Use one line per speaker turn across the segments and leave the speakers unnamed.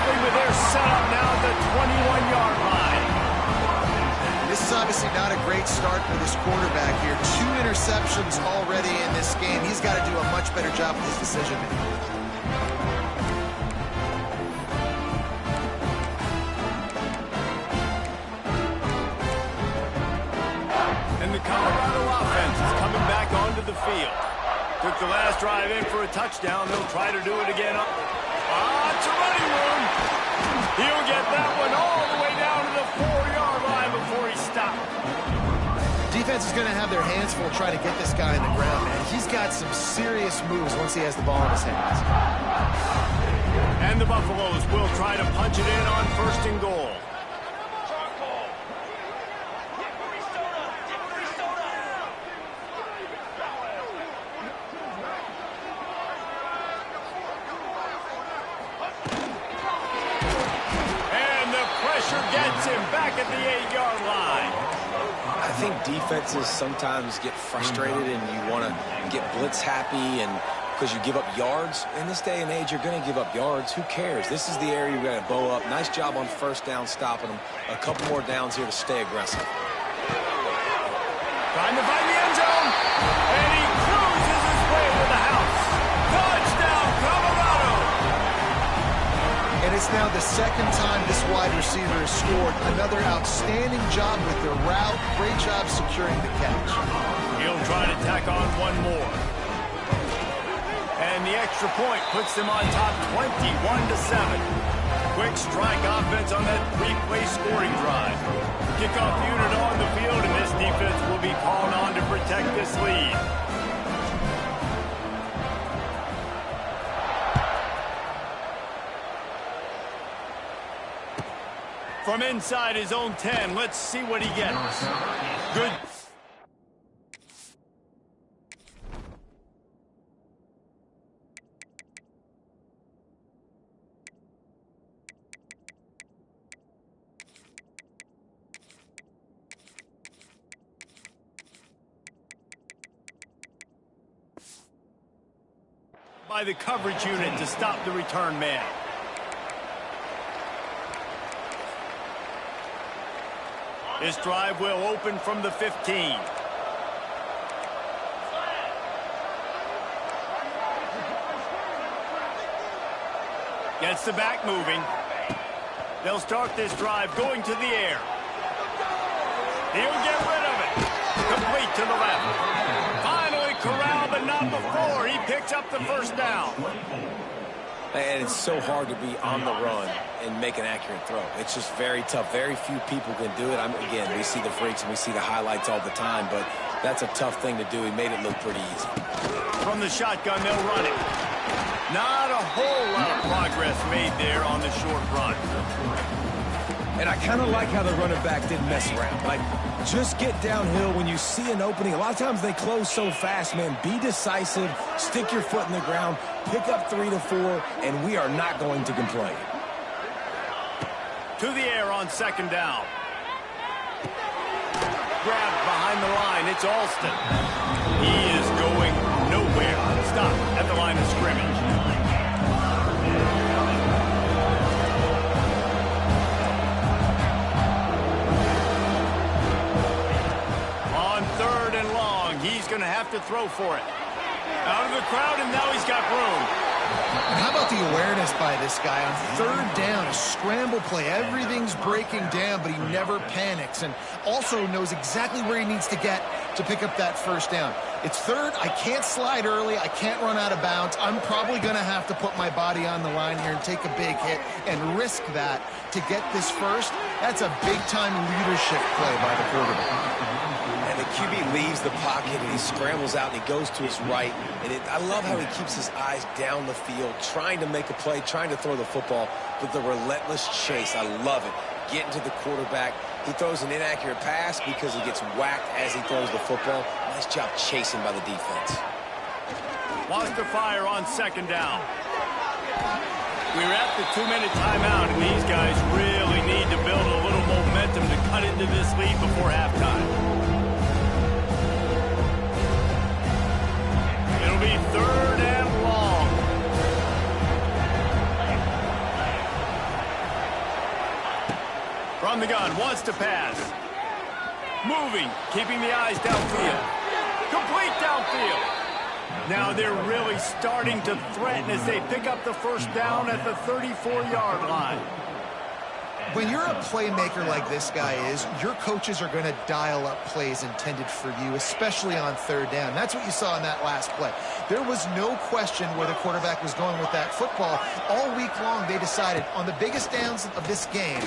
quickly with their setup now at the 21-yard line.
This is obviously not a great start for this quarterback here. 2 interceptions already in this game. He's got to do a much better job with his decision-making.
And the Colorado offense is coming back onto the field. Took the last drive in for a touchdown. They'll try to do it again. It's a running room. He'll get that one all the way down to the 4-yard line before he stopped.
Defense is going to have their hands full trying to get this guy in the ground, man. He's got some serious moves once he has the ball in his hands.
And the Buffaloes will try to punch it in on 1st and goal. Gets him back at the 8-yard line.
I think defenses sometimes get frustrated and you want to get blitz happy and because you give up yards. In this day and age, you're going to give up yards. Who cares? This is the area you're going to bow up. Nice job on 1st down stopping them. A couple more downs here to stay aggressive.
Trying to find the end zone. And he cruises his way to the house. Touchdown, Colorado.
And it's now the 2nd time this wide receiver has scored. Another outstanding job with the route. Great job securing the catch.
He'll try to tack on one more. And the extra point puts them on top 21-7. Quick strike offense on that 3-play scoring drive. Kickoff unit on the field, and this defense will be called on to protect this lead. From inside his own 10, let's see what he gets. Good. By the coverage unit to stop the return man. This drive will open from the 15. Gets the back moving. They'll start this drive going to the air. He'll get rid of it. Complete to the left. Finally corralled, but not before. He picks up the 1st down.
And it's so hard to be on the run and make an accurate throw. It's just very tough. Very few people can do it. Again, we see the freaks and we see the highlights all the time, but that's a tough thing to do. He made it look pretty easy.
From the shotgun, they'll run it. Not a whole lot of progress made there on the short run.
And I kind of like how the running back didn't mess around. Like, just get downhill when you see an opening. A lot of times they close so fast, man. Be decisive, stick your foot in the ground, pick up 3 to 4, and we are not going to complain.
To the air on 2nd down. Grabbed behind the line. It's Alston. He is going nowhere. Stop at the line of scrimmage. Going to have to throw for it. Out of the crowd, and now he's got room.
And how about the awareness by this guy on 3rd down, a scramble play. Everything's breaking down, but he never panics and also knows exactly where he needs to get to pick up that 1st down. It's 3rd. I can't slide early. I can't run out of bounds. I'm probably going to have to put my body on the line here and take a big hit and risk that to get this 1st. That's a big-time leadership play by the quarterback.
And the QB leaves the pocket, and he scrambles out, and he goes to his right. And I love how he keeps his eyes down the field, trying to make a play, trying to throw the football, but the relentless chase. I love it. Getting to the quarterback. He throws an inaccurate pass because he gets whacked as he throws the football. Nice job chasing by the defense.
Lost the fire on 2nd down. We're at the 2-minute timeout, and these guys really need to build a little momentum to cut into this lead before halftime. It'll be 3rd and long. from the gun, wants to pass. Moving, keeping the eyes downfield. Complete downfield. Now they're really starting to threaten as they pick up the first down at the 34-yard line.
When you're a playmaker like this guy is, your coaches are going to dial up plays intended for you, especially on third down. That's what you saw in that last play. There was no question where the quarterback was going with that football. All week long, they decided on the biggest downs of this game,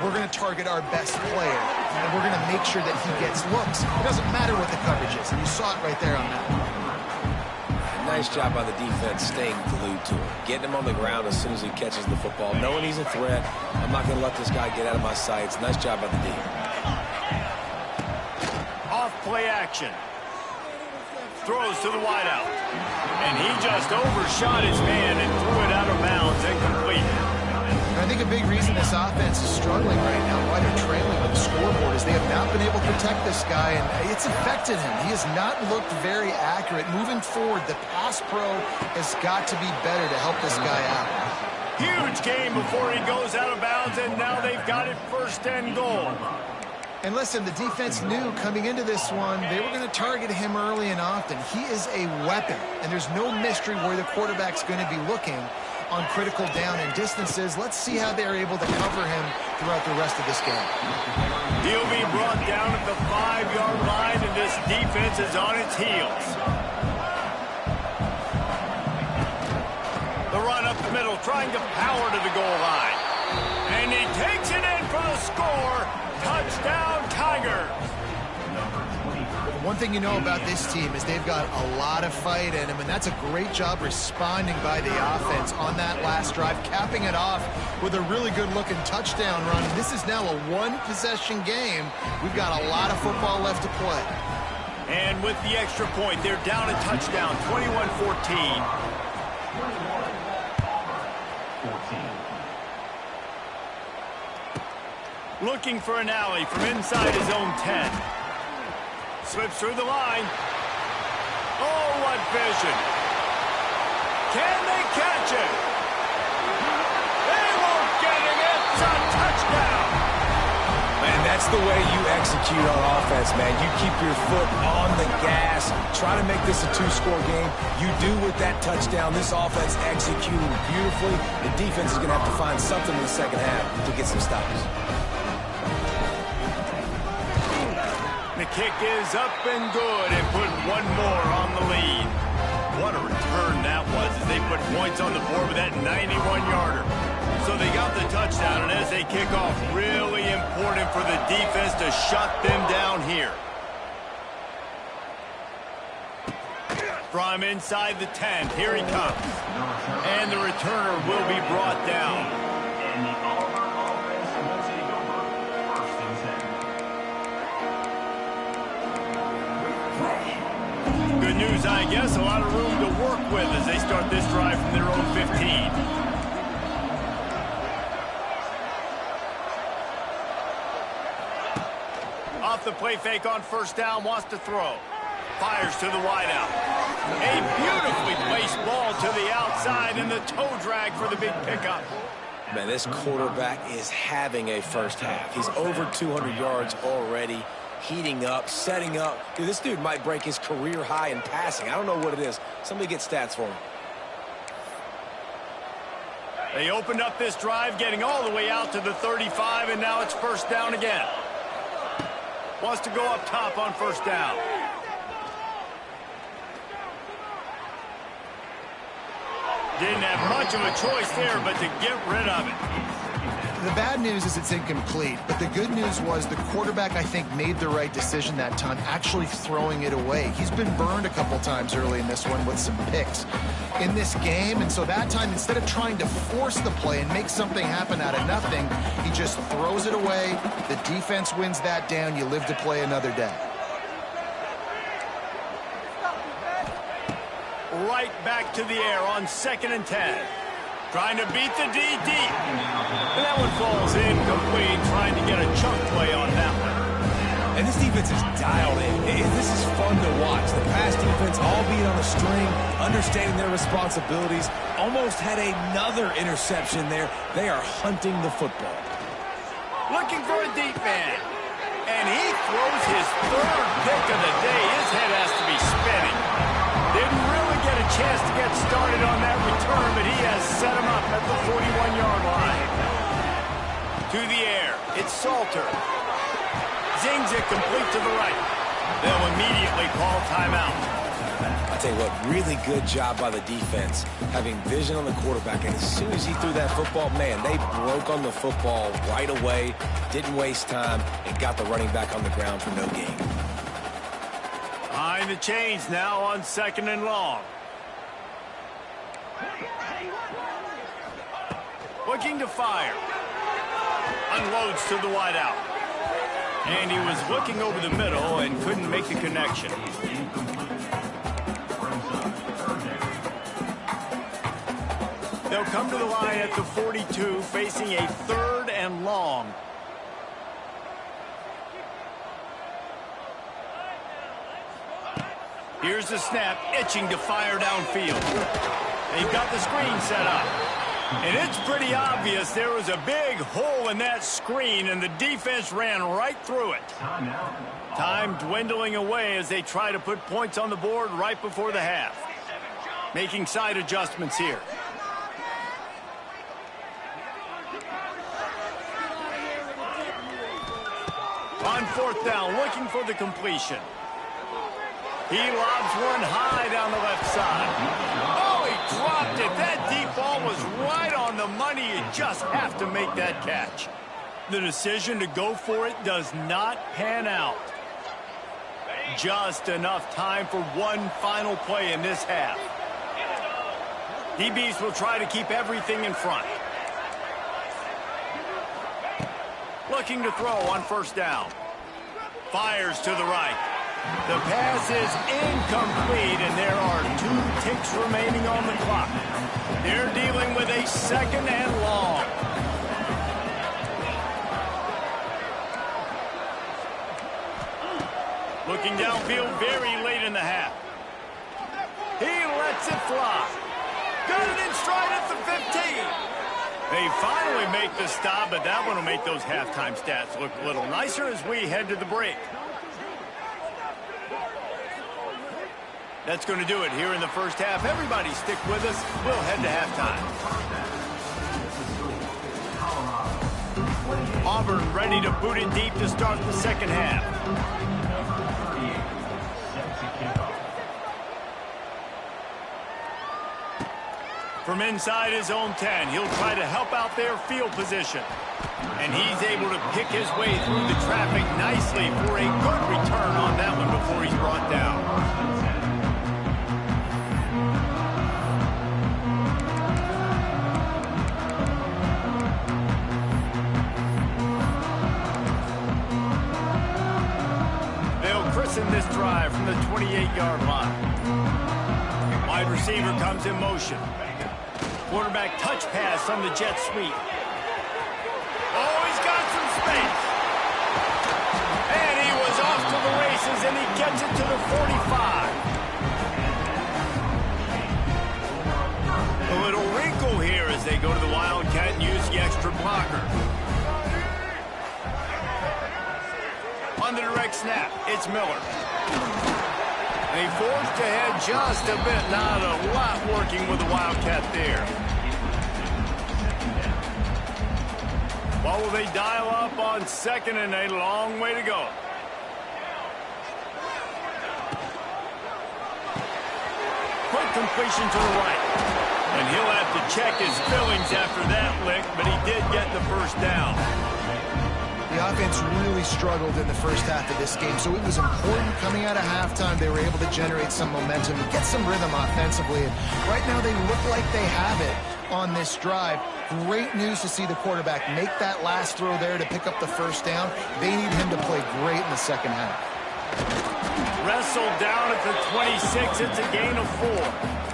we're going to target our best player, and we're going to make sure that he gets looks. It doesn't matter what the coverage is, and you saw it right there on that one.
Nice job by the defense staying glued to him. Getting him on the ground as soon as he catches the football. Knowing he's a threat. I'm not going to let this guy get out of my sights. Nice job by the D.
Off play action. Throws to the wideout. And he just overshot his man and threw it out of bounds, incomplete.
I think a big reason this offense is struggling right now, why they're trailing on the scoreboard, is they have not been able to protect this guy, and it's affected him. He has not looked very accurate. Moving forward, the pass pro has got to be better to help this guy out.
Huge game before he goes out of bounds, and now they've got it 1st and goal.
And listen, the defense knew coming into this one, they were going to target him early and often. He is a weapon, and there's no mystery where the quarterback's going to be looking on critical down and distances. Let's see how they're able to cover him throughout the rest of this game.
He'll be brought down at the 5-yard line, and this defense is on its heels. The run up the middle, trying to power to the goal line. And he takes it in for the score. Touchdown, Tigers.
One thing you know about this team is they've got a lot of fight in them, and that's a great job responding by the offense on that last drive, capping it off with a really good-looking touchdown run. This is now a one-possession game. We've got a lot of football left to play.
And with the extra point, they're down a touchdown, 21-14. Looking for an alley from inside his own 10. Slips through the line. Oh, what vision. Can they catch it? They won't get it. It's a touchdown.
Man, that's the way you execute on offense, man. You keep your foot on the gas. Try to make this a 2-score game. You do with that touchdown. This offense executing beautifully. The defense is going to have to find something in the second half to get some stops.
The kick is up and good and put one more on the lead. What a return that was as they put points on the board with that 91-yarder. So they got the touchdown, and as they kick off, really important for the defense to shut them down here. From inside the 10, here he comes. And the returner will be brought down. Good news, I guess. A lot of room to work with as they start this drive from their own 15. Off the play fake on 1st down, wants to throw. Fires to the wideout. A beautifully placed ball to the outside and the toe drag for the big pickup.
Man, this quarterback is having a first half. He's over 200 yards already. Heating up, setting up. Dude, this dude might break his career high in passing. I don't know what it is. Somebody get stats for him.
They opened up this drive, getting all the way out to the 35, and now it's 1st down again. Wants to go up top on 1st down. Didn't have much of a choice there, but to get rid of it.
The bad news is it's incomplete, but the good news was the quarterback, I think, made the right decision that time, actually throwing it away. He's been burned a couple times early in this one with some picks in this game, and so that time, instead of trying to force the play and make something happen out of nothing, he just throws it away. The defense wins that down. You live to play another day.
Right back to the air on 2nd and 10. Trying to beat the D deep. And that one falls incomplete, trying to get a chunk play on that one.
And this defense is dialed in. This is fun to watch. The pass defense all being on the string, understanding their responsibilities. Almost had another interception there. They are hunting the football.
looking for a deep man. And he throws his third pick of the day. His head has to be spinning. Didn't really get a chance to get started on that return, but he has set him up at the 41-yard line. To the air, it's Salter. Zings it complete to the right. They'll immediately call timeout.
I tell you what, really good job by the defense, having vision on the quarterback. And as soon as he threw that football, man, they broke on the football right away, didn't waste time, and got the running back on the ground for no gain.
Behind the chains now on 2nd and long. Looking to fire. Unloads to the wideout. And he was looking over the middle and couldn't make the connection. They'll come to the line at the 42, facing a 3rd and long. Here's the snap, itching to fire downfield. They've got the screen set up. And it's pretty obvious there was a big hole in that screen, and the defense ran right through it. Time dwindling away as they try to put points on the board right before the half. Making side adjustments here. On 4th down, looking for the completion. He lobs one high down the left side. Oh, he dropped it. That deep ball was right on the money. You just have to make that catch. The decision to go for it does not pan out. Just enough time for one final play in this half. DBs will try to keep everything in front. Looking to throw on 1st down. Fires to the right. The pass is incomplete, and there are 2 ticks remaining on the clock. They're dealing with a 2nd and long. Looking downfield very late in the half. He lets it fly. Got it in stride at the 15. They finally make the stop, but that one will make those halftime stats look a little nicer as we head to the break. That's going to do it here in the first half. Everybody stick with us. We'll head to halftime. Auburn ready to boot it deep to start the 2nd half. From inside his own 10, he'll try to help out their field position. And he's able to pick his way through the traffic nicely for a good return on that one before he's brought down. In this drive from the 28-yard line. Wide receiver comes in motion. Quarterback touch pass on the jet sweep. Oh, he's got some space. And he was off to the races, and he gets it to the 45. A little wrinkle here as they go to the Wildcat and use the extra blocker. On the direct snap, it's Miller. They forced ahead just a bit. Not a lot working with the Wildcat there. What will they dial up on 2nd and a long way to go? Quick completion to the right. And he'll have to check his fillings after that lick, but he did get the first down.
The offense really struggled in the first half of this game, so it was important coming out of halftime. They were able to generate some momentum, get some rhythm offensively. And right now they look like they have it on this drive. Great news to see the quarterback make that last throw there to pick up the first down. They need him to play great in the 2nd half.
Wrestled down at the 26. It's a gain of 4.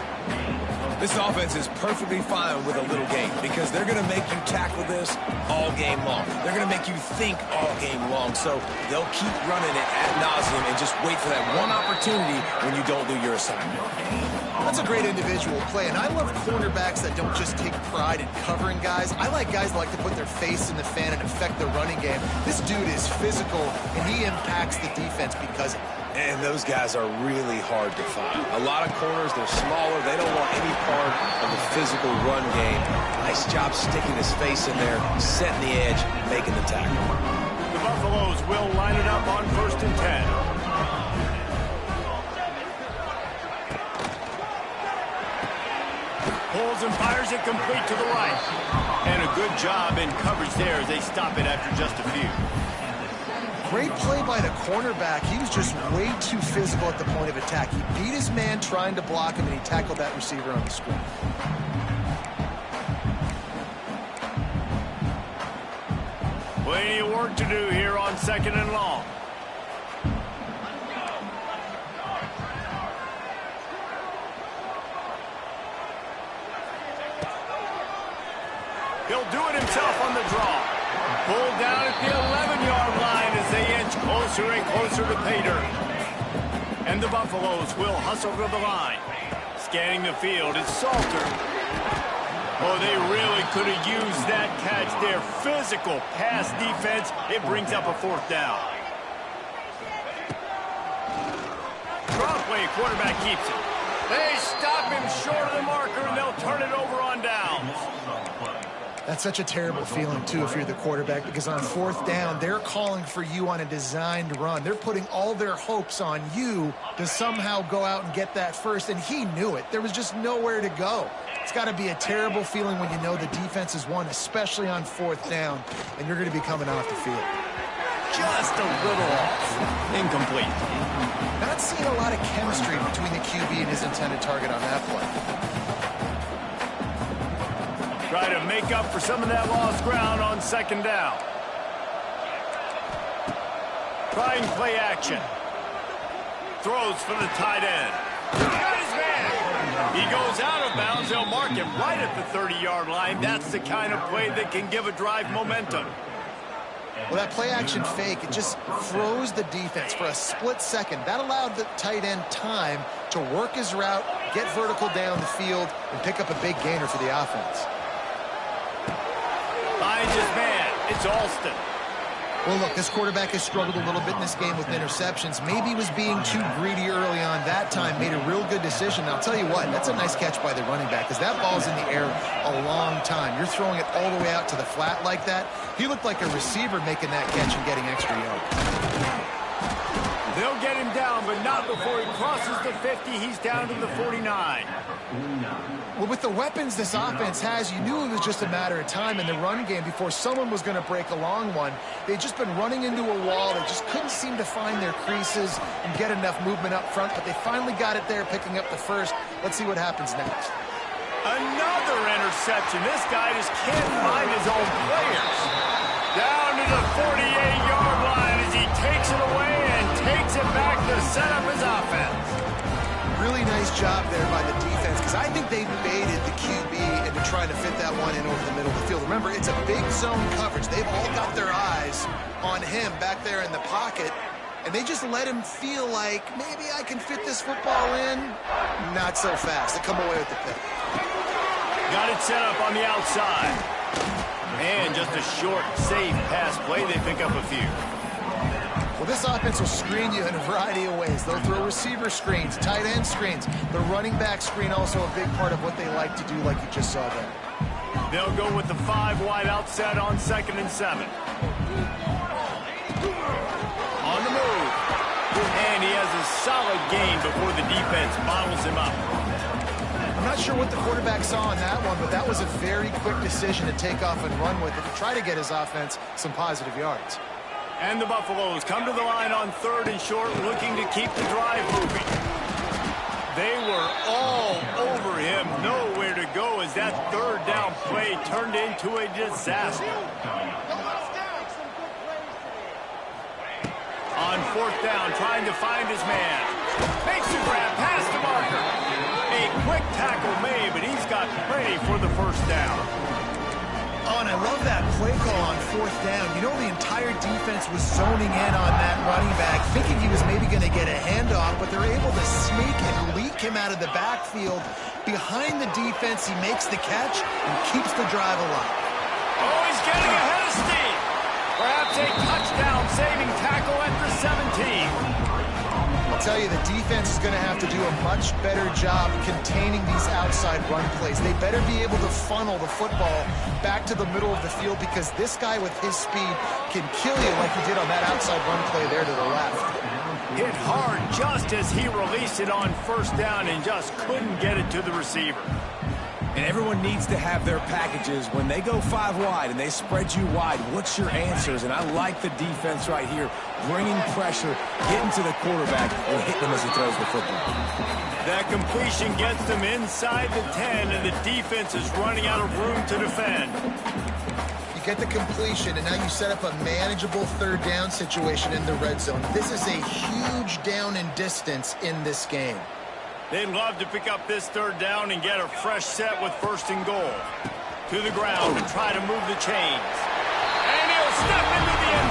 This offense is perfectly fine with a little game because they're going to make you tackle this all game long. They're going to make you think all game long. So they'll keep running it ad nauseum and just wait for that one opportunity when you don't do your assignment.
That's a great individual play, and I love cornerbacks that don't just take pride in covering guys. I like guys that like to put their face in the fan and affect the running game. This dude is physical, and he impacts the defense because of it.
And those guys are really hard to find. A lot of corners, they're smaller. They don't want any part of the physical run game. Nice job sticking his face in there, setting the edge, making the tackle.
The Buffaloes will line it up on 1st and 10. Pulls and fires it complete to the right. And a good job in coverage there as they stop it after just a few.
Great play by the cornerback. He was just way too physical at the point of attack. He beat his man trying to block him, and he tackled that receiver on the screen.
Plenty of work to do here on 2nd and long. He'll do it himself on the draw. Pulled down at the 11-yard line as they inch closer and closer to pay dirt. And the Buffaloes will hustle to the line. Scanning the field is Salter. Oh, they really could have used that catch there. Physical pass defense. It brings up a 4th down. Draw play, quarterback keeps it. They stop him short of the marker, and they'll turn it over on downs.
That's such a terrible feeling, too, if you're the quarterback, because on 4th down, they're calling for you on a designed run. They're putting all their hopes on you to somehow go out and get that first, and he knew it. There was just nowhere to go. It's got to be a terrible feeling when you know the defense has won, especially on 4th down, and you're going to be coming off the field.
Just a little off. Incomplete.
Not seeing a lot of chemistry between the QB and his intended target on that play.
Try to make up for some of that lost ground on 2nd down. Trying play action. Throws for the tight end. Got his man. He goes out of bounds. They'll mark him right at the 30-yard line. That's the kind of play that can give a drive momentum.
Well, that play action fake, it just froze the defense for a split second. That allowed the tight end time to work his route, get vertical down the field, and pick up a big gainer for the offense.
Finds his man. It's Alston.
Well, look, this quarterback has struggled a little bit in this game with interceptions. Maybe he was being too greedy early on that time, made a real good decision. I'll tell you what, that's a nice catch by the running back, because that ball's in the air a long time. You're throwing it all the way out to the flat like that. He looked like a receiver making that catch and getting extra yards.
They'll get him down, but not before he crosses the 50. He's down to the 49.
Well, with the weapons this offense has, you knew it was just a matter of time in the run game before someone was going to break a long one. They'd just been running into a wall. They just couldn't seem to find their creases and get enough movement up front, but they finally got it there, picking up the first. Let's see what happens next.
Another interception. This guy just can't find his own players. Down to the 48-yard line as he takes it away and takes it back to set up his offense.
Really nice job there by the defense, because I think they baited the QB into trying to fit that one in over the middle of the field. Remember, it's a big zone coverage. They've all got their eyes on him back there in the pocket, and they just let him feel like, maybe I can fit this football in. Not so fast. They come away with the pick.
Got it set up on the outside. And just a short, safe pass play. They pick up a few.
Well, this offense will screen you in a variety of ways. They'll throw receiver screens, tight end screens. The running back screen also a big part of what they like to do, like you just saw there.
They'll go with the 5 wide outset on 2nd and 7. On the move. And he has a solid gain before the defense bottles him up.
I'm not sure what the quarterback saw on that one, but that was a very quick decision to take off and run with it to try to get his offense some positive yards.
And the Buffaloes come to the line on 3rd and short, looking to keep the drive moving. They were all over him, nowhere to go as that 3rd down play turned into a disaster. On 4th down, trying to find his man. Makes the grab, past the marker. A quick tackle made, but he's got plenty for the 1st down.
Oh, and I love that play call on fourth down. You know, the entire defense was zoning in on that running back, thinking he was maybe going to get a handoff, but they're able to sneak and leak him out of the backfield. Behind the defense, he makes the catch and keeps the drive alive.
Oh, he's getting ahead of steam. Perhaps a touchdown-saving tackle at the 17.
I'll tell you, the defense is going to have to do a much better job containing these outside run plays. They better be able to funnel the football back to the middle of the field, because this guy with his speed can kill you like he did on that outside run play there to the left.
Hit hard just as he released it on first down and just couldn't get it to the receiver.
And everyone needs to have their packages. When they go 5 wide and they spread you wide, what's your answers? And I like the defense right here, bringing pressure, getting to the quarterback, and hitting him as he throws the football.
That completion gets them inside the 10, and the defense is running out of room to defend.
You get the completion, and now you set up a manageable third down situation in the red zone. This is a huge down in distance in this game.
They'd love to pick up this third down and get a fresh set with first and goal. To the ground and try to move the chains. And he'll step into the end